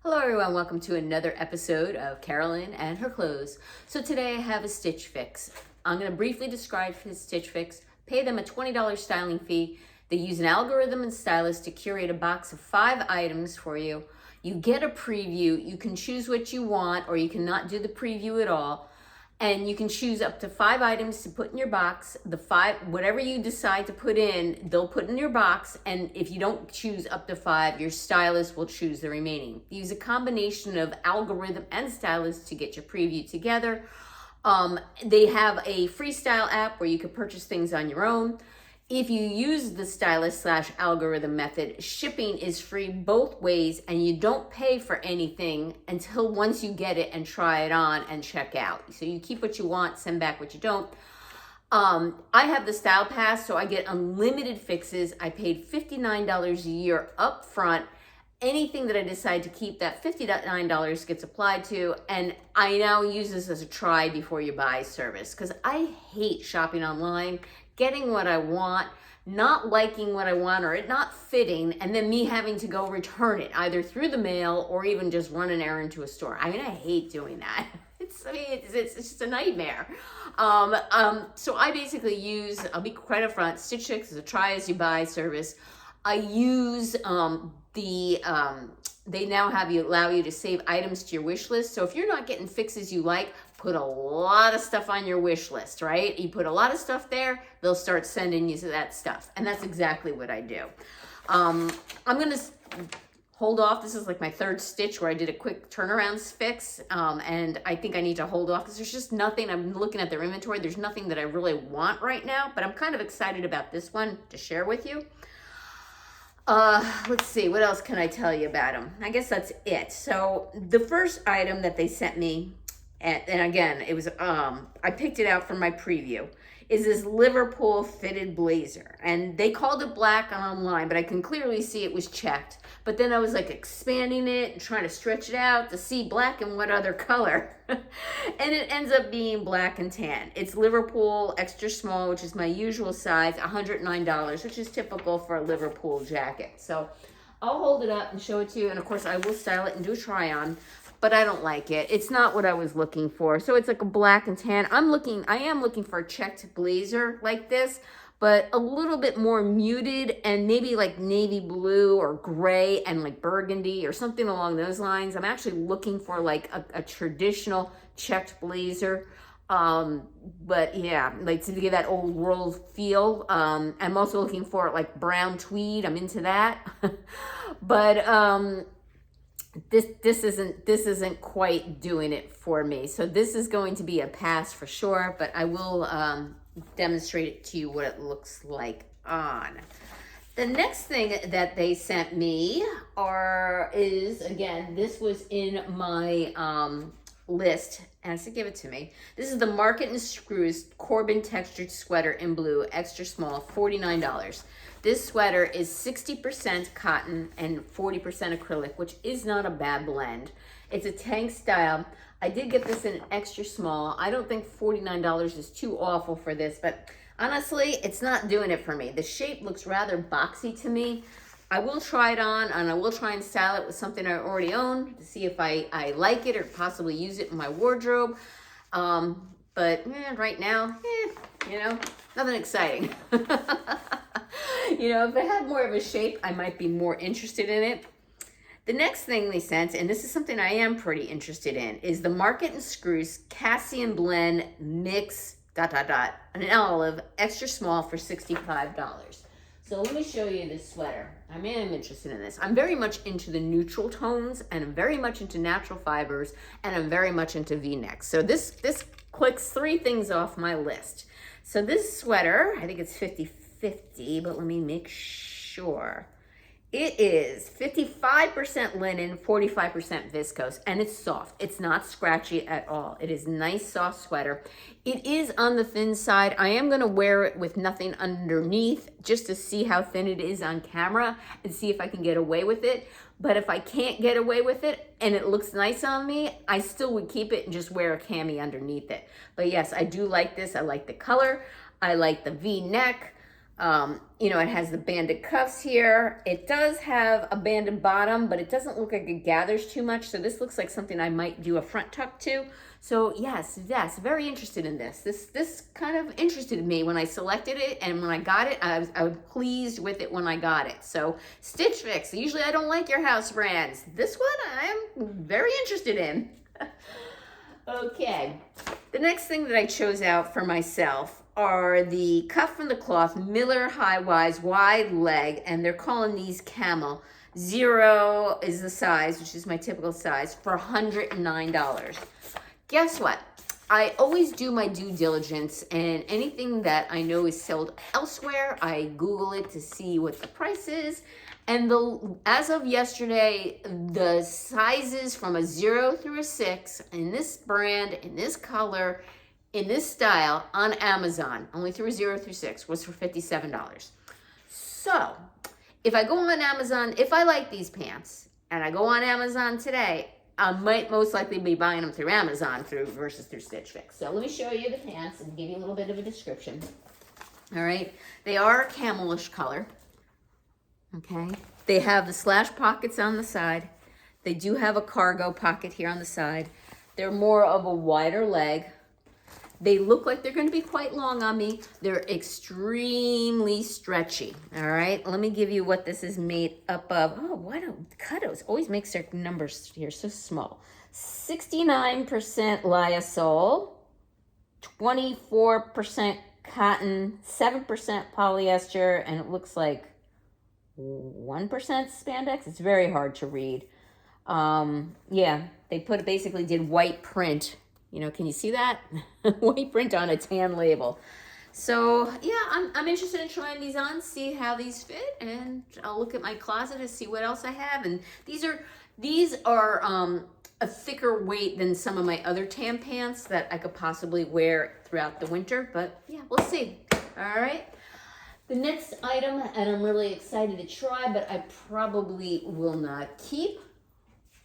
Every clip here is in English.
Hello everyone, welcome to another episode of Carolyn and her clothes. So today I have a stitch fix. I'm going to briefly describe his stitch fix, pay them a $20 styling fee. They use an algorithm and stylist to curate a box of 5 items for you. You get a preview, you can choose what you want or you cannot do the preview at all. And you can choose up to 5 items to put in your box. The 5, whatever you decide to put in, they'll put in your box. And if you don't choose up to 5, your stylist will choose the remaining. Use a combination of algorithm and stylist to get your preview together. They have a freestyle app where you can purchase things on your own. If you use the stylist/algorithm method, shipping is free both ways and you don't pay for anything until once you get it and try it on and check out. So you keep what you want, send back what you don't. I have the Style Pass, so I get unlimited fixes. I paid $59 a year up front. Anything that I decide to keep, that $59 gets applied to, and I now use this as a try before you buy service because I hate shopping online, getting what I want, not liking what I want, or it not fitting, and then me having to go return it either through the mail or even just run an errand to a store. I hate doing that. It's just a nightmare. So I basically use, I'll be quite upfront, Stitch Fix is a try as you buy service. I use they now allow you to save items to your wish list. So if you're not getting fixes you like, put a lot of stuff on your wish list, right? You put a lot of stuff there, they'll start sending you that stuff. And that's exactly what I do. I'm gonna hold off. This is like my 3rd stitch where I did a quick turnaround fix. And I think I need to hold off because there's just nothing, I'm looking at their inventory, there's nothing that I really want right now, but I'm kind of excited about this one to share with you. Let's see, what else can I tell you about them? I guess that's it. So the first item that they sent me, and again, it was, I picked it out from my preview, is this Liverpool fitted blazer. And they called it black online, but I can clearly see it was checked. But then I was like expanding it and trying to stretch it out to see black and what other color. And it ends up being black and tan. It's Liverpool extra small, which is my usual size, $109, which is typical for a Liverpool jacket. So I'll hold it up and show it to you. And of course I will style it and do a try on, but I don't like it. It's not what I was looking for. So it's like a black and tan. I am looking for a checked blazer like this, but a little bit more muted and maybe like navy blue or gray and like burgundy or something along those lines. I'm actually looking for like a traditional checked blazer. But yeah, like to give that old world feel. I'm also looking for like brown tweed. I'm into that. But this isn't quite doing it for me. So this is going to be a pass for sure, but I will demonstrate it to you what it looks like on. The next thing that they sent me is again, this was in my list, and I said give it to me. This is the Market & Spruce Korbin textured sweater in blue, extra small, $49. This sweater is 60% cotton and 40% acrylic, which is not a bad blend. It's a tank style. I did get this in extra small. I don't think $49 is too awful for this, but honestly, it's not doing it for me. The shape looks rather boxy to me. I will try it on, and I will try and style it with something I already own to see if I like it or possibly use it in my wardrobe. But right now, nothing exciting. If it had more of a shape, I might be more interested in it. The next thing they sent, and this is something I am pretty interested in, is the Market & Spruce Cassian blend mix ... an olive extra small for $65. So let me show you this sweater. I am interested in this. I'm very much into the neutral tones, and I'm very much into natural fibers, and I'm very much into V-necks. So this clicks 3 things off my list. So this sweater, I think it's 50-50, but let me make sure. It is 55% linen, 45% viscose, and it's soft. It's not scratchy at all. It is nice, soft sweater. It is on the thin side. I am gonna wear it with nothing underneath just to see how thin it is on camera and see if I can get away with it. But if I can't get away with it and it looks nice on me, I still would keep it and just wear a cami underneath it. But yes, I do like this. I like the color. I like the V-neck. You know, it has the banded cuffs here. It does have a banded bottom, but it doesn't look like it gathers too much. So this looks like something I might do a front tuck to. So yes, very interested in this. This kind of interested me when I selected it, and when I got it, I was pleased with it when I got it. So Stitch Fix, usually I don't like your house brands. This one I am very interested in. Okay, the next thing that I chose out for myself are the Kut From The Kloth Miller high-wise wide leg, and they're calling these camel. 0 is the size, which is my typical size, for $109. Guess what? I always do my due diligence, and anything that I know is sold elsewhere, I Google it to see what the price is. And as of yesterday, the sizes from a 0 through a 6 in this brand, in this color, in this style on Amazon, only through a 0 through 6, was for $57. So if I go on Amazon, if I like these pants and I go on Amazon today, I might most likely be buying them through Amazon versus through Stitch Fix. So let me show you the pants and give you a little bit of a description. All right, they are a camelish color. Okay, they have the slash pockets on the side. They do have a cargo pocket here on the side. They're more of a wider leg. They look like they're going to be quite long on me. They're extremely stretchy. All right, let me give you what this is made up of. Oh, why don't Cutos always makes their numbers here so small? 69% lyocell, 24% cotton, 7% polyester, and it looks like 1% spandex. It's very hard to read. Yeah, they basically did white print. You know, can you see that? White print on a tan label. So yeah, I'm interested in trying these on, see how these fit, and I'll look at my closet to see what else I have. And these are a thicker weight than some of my other tan pants that I could possibly wear throughout the winter. But yeah, we'll see. All right. The next item, and I'm really excited to try, but I probably will not keep,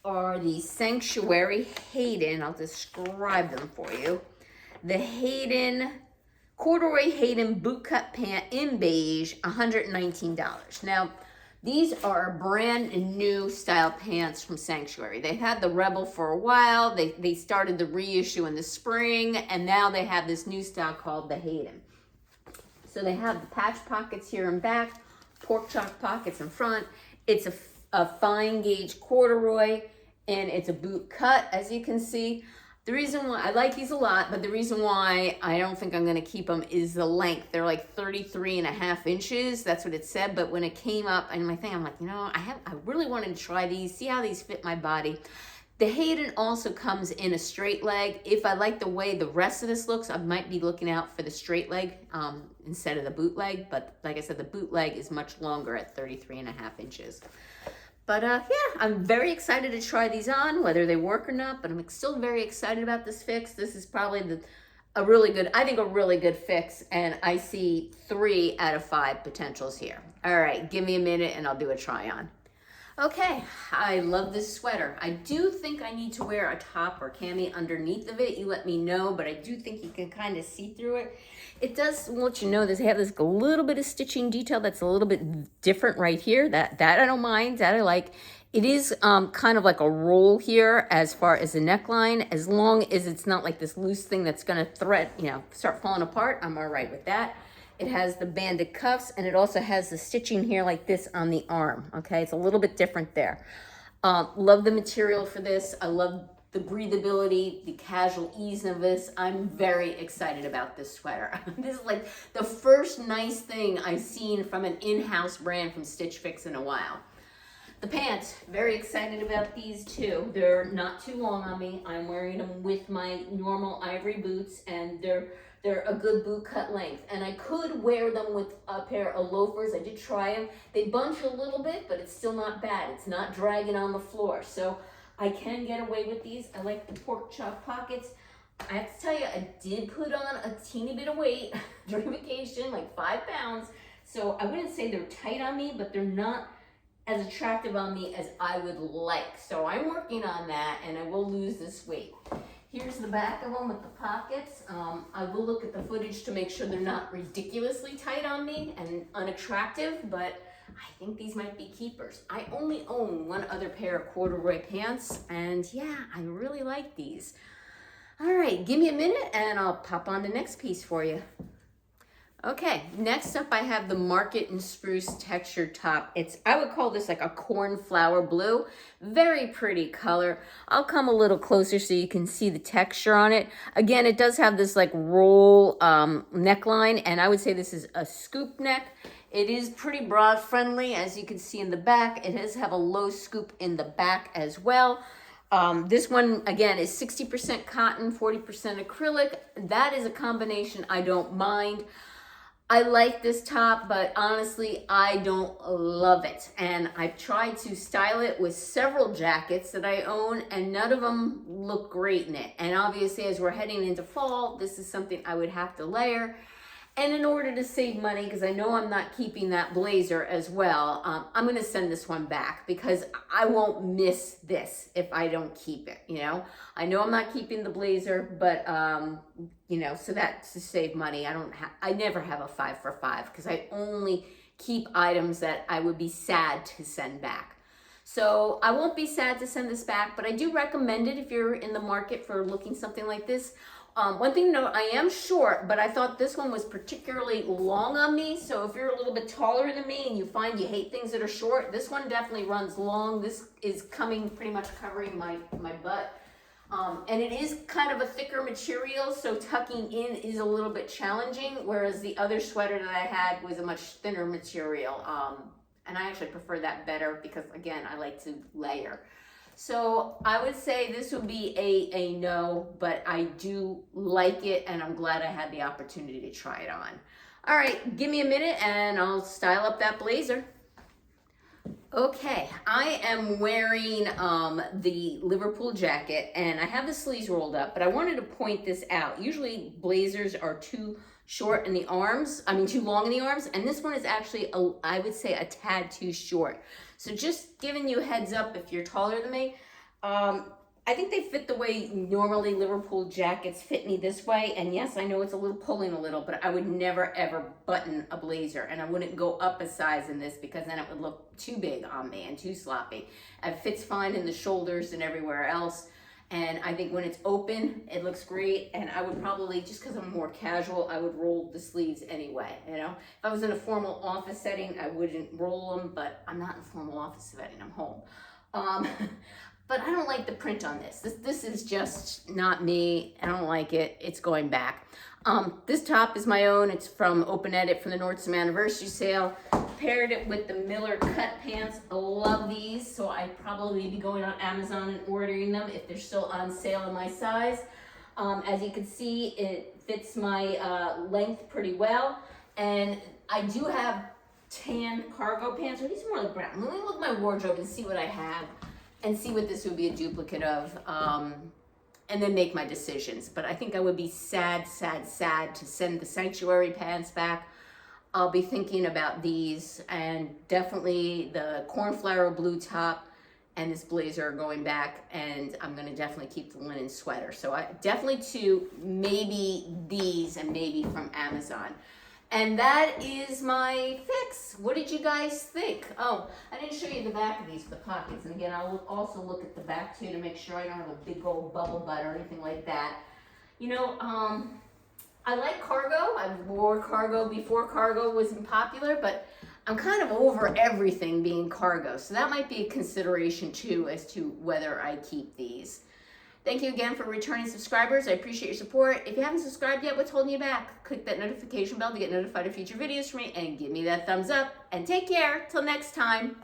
are the Sanctuary Hayden. I'll describe them for you. The Hayden, Corduroy Hayden Bootcut Pant in beige, $119. Now, these are brand new style pants from Sanctuary. They had the Rebel for a while. They started the reissue in the spring, and now they have this new style called the Hayden. So they have the patch pockets here and back, pork chop pockets in front. It's a fine gauge corduroy, and it's a boot cut, as you can see. The reason why I like these a lot, but the reason why I don't think I'm gonna keep them is the length. They're like 33.5 inches. That's what it said. But when it came up in my thing, I'm like, you know, I really wanted to try these, see how these fit my body. The Hayden also comes in a straight leg. If I like the way the rest of this looks, I might be looking out for the straight leg instead of the boot leg. But like I said, the boot leg is much longer at 33.5 inches. But yeah, I'm very excited to try these on, whether they work or not. But I'm still very excited about this fix. This is probably a really good fix. And I see 3 out of 5 potentials here. All right, give me a minute and I'll do a try on. Okay, I love this sweater. I do think I need to wear a top or cami underneath of it. You let me know, but I do think you can kind of see through it. It does let you know they have this little bit of stitching detail that's a little bit different right here. That I don't mind, that I like. It is kind of like a roll here as far as the neckline. As long as it's not like this loose thing that's gonna start falling apart, I'm all right with that. It has the banded cuffs, and it also has the stitching here like this on the arm, okay? It's a little bit different there. Love the material for this. I love the breathability, the casual ease of this. I'm very excited about this sweater. This is like the first nice thing I've seen from an in-house brand from Stitch Fix in a while. The pants, very excited about these too. They're not too long on me. I'm wearing them with my normal ivory boots, and they're a good boot cut length. And I could wear them with a pair of loafers. I did try them. They bunch a little bit, but it's still not bad. It's not dragging on the floor. So I can get away with these. I like the pork chop pockets. I have to tell you, I did put on a teeny bit of weight during vacation, like 5 pounds. So I wouldn't say they're tight on me, but they're not as attractive on me as I would like. So I'm working on that, and I will lose this weight. Here's the back of them with the pockets. I will look at the footage to make sure they're not ridiculously tight on me and unattractive, but I think these might be keepers. I only own one other pair of corduroy pants, and yeah, I really like these. All right, give me a minute and I'll pop on the next piece for you. Okay, next up I have the Market and Spruce textured top. I would call this like a cornflower blue. Very pretty color. I'll come a little closer so you can see the texture on it. Again, it does have this like roll neckline, and I would say this is a scoop neck. It is pretty broad friendly, as you can see in the back. It does have a low scoop in the back as well. This one, again, is 60% cotton, 40% acrylic. That is a combination I don't mind. I like this top, but honestly, I don't love it. And I've tried to style it with several jackets that I own, and none of them look great in it. And obviously, as we're heading into fall, this is something I would have to layer. And in order to save money, because I know I'm not keeping that blazer as well, I'm gonna send this one back because I won't miss this if I don't keep it, you know? I know I'm not keeping the blazer, but you know, so that's to save money. I never have a 5 for 5 because I only keep items that I would be sad to send back. So I won't be sad to send this back, but I do recommend it if you're in the market for looking something like this. One thing to note, I am short, but I thought this one was particularly long on me. So if you're a little bit taller than me and you find you hate things that are short, this one definitely runs long. This is coming pretty much covering my butt. And it is kind of a thicker material, so tucking in is a little bit challenging, whereas the other sweater that I had was a much thinner material. And I actually prefer that better because, again, I like to layer. So I would say this would be a no, but I do like it, and I'm glad I had the opportunity to try it on. All right, give me a minute and I'll style up that blazer. Okay, I am wearing the Liverpool jacket, and I have the sleeves rolled up, but I wanted to point this out. Usually blazers are too short in the arms, too long in the arms, and this one is actually, I would say, a tad too short. So just giving you a heads up if you're taller than me. I think they fit the way normally Liverpool jackets fit me this way. And yes, I know it's a little pulling a little, but I would never ever button a blazer, and I wouldn't go up a size in this because then it would look too big on me and too sloppy. It fits fine in the shoulders and everywhere else. And I think when it's open, it looks great. And I would probably, just because I'm more casual, I would roll the sleeves anyway, you know? If I was in a formal office setting, I wouldn't roll them, but I'm not in a formal office setting, I'm home. But I don't like the print on this. This is just not me. I don't like it. It's going back. This top is my own. It's from Open Edit from the Nordstrom anniversary sale. Paired it with the Miller cut pants. I love these, so I'd probably be going on Amazon and ordering them if they're still on sale in my size. As you can see, it fits my length pretty well. And I do have tan cargo pants, or these are more like brown. Let me look at my wardrobe and see what I have and see what this would be a duplicate of, and then make my decisions. But I think I would be sad to send the Sanctuary pants back. I'll be thinking about these, and definitely the cornflower blue top and this blazer are going back, and I'm gonna definitely keep the linen sweater. So I definitely two, maybe these, and maybe from Amazon. And that is my fix. What did you guys think? Oh, I didn't show you the back of these with the pockets. And again, I'll also look at the back too to make sure I don't have a big old bubble butt or anything like that. You know, I like cargo. I wore cargo before cargo wasn't popular, but I'm kind of over everything being cargo. So that might be a consideration too as to whether I keep these. Thank you again for returning subscribers. I appreciate your support. If you haven't subscribed yet, what's holding you back? Click that notification bell to get notified of future videos from me, and give me that thumbs up. And take care. Till next time.